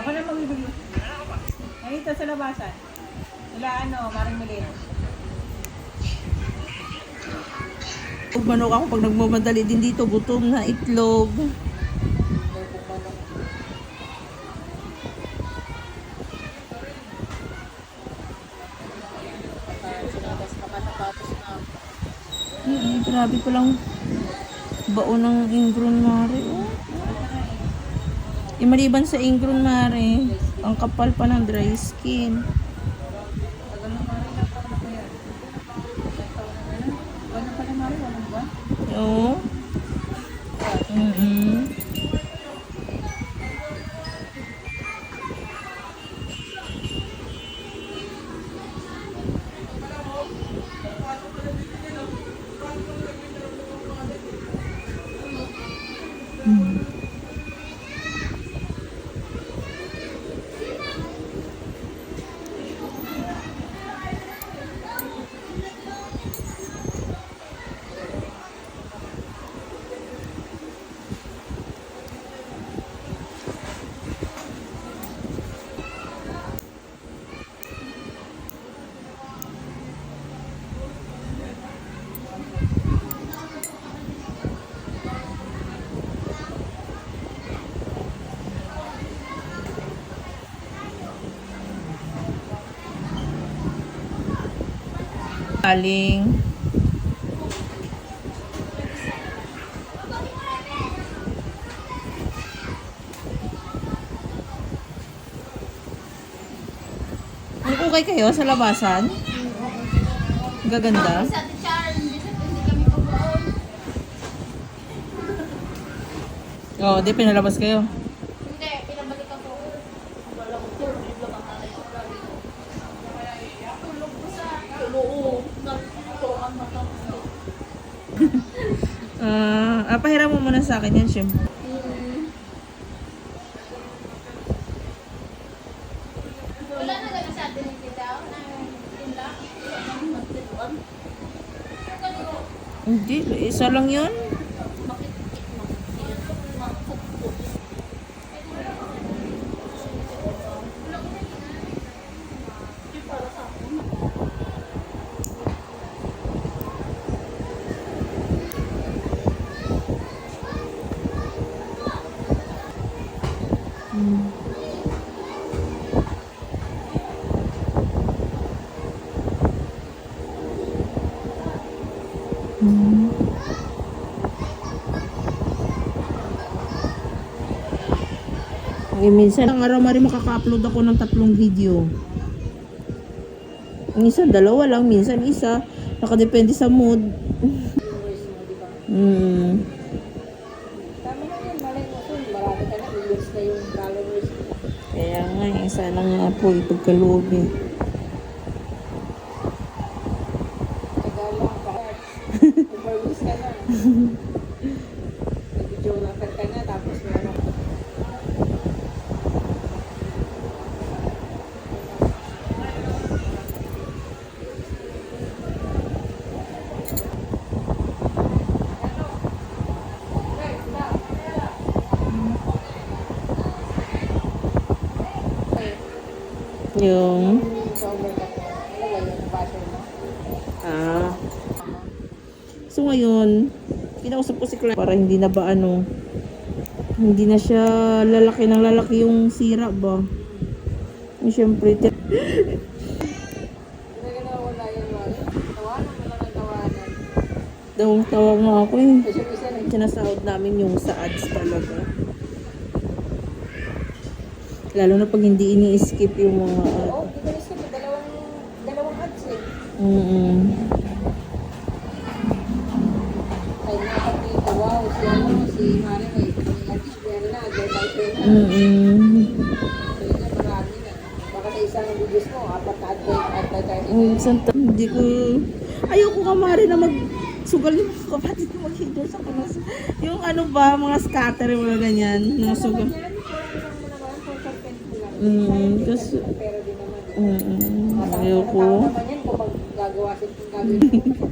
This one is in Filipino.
Ako na magbibigay. Ay, ito sa labasan. Wala maring Milena. Manok ako pag nagmamadali din dito, gutom na itlog. Grabe palang baon ng ingron mare. Oh. Maliban sa ingron mare, ang kapal pa ng dry skin. Oo. Aling. Okay kayo sa labasan? Gaganda? Oo, di pinalabas kayo. Hindi, pinabalik ako. Wala ko tulog lang ang tatay ko lagi. Tulog ko sa tulog. Nagturuan mata ko. Pahiram mo muna sa akin yan, syempre. Wala na ganun sa atin yung titaw na tinla. Magtituan. Hindi, isa lang yun. Minsan ang araw mari makaka-upload ako ng 3 video. Minsan 2 lang, minsan isa. Nakadepende sa mood. Tama na yun, malay mo ito. Marami ka na, millions na yung followers. Kaya nga, isa lang nga po ipagkaloob eh. Tagalang ka. Overwish ka na. Nag-video ka na, tapos meron. Yung Ah. so ngayon, kinausap ko si Claire para hindi na ba hindi na siya lalaki ng lalaki yung sira ba. Siyempre, Wala yan, wala. Tawanan mo lang ang tawanan. tawa nga ako eh. Kasi yung isa nag- Sinasahod namin yung sa ads talaga. Lalo na pag hindi ini-skip yung mga Oo, di ba isip, dalawang ads eh. Ay, nakapito, wow, si Mari may ads, meron na, advertiser na. So yun na, marami na. Baka sa isang videos mo, 4 na advertiser. Minsan hindi ko ayoko nga mari na sugal yung mga kapatid ko mag-hidol sa kanas. Yung mga scatter, mga ganyan. Mga sugal. Kasi, Pero di naman. ayoko. Tao naman yan kung gagawa kung gagawin mo.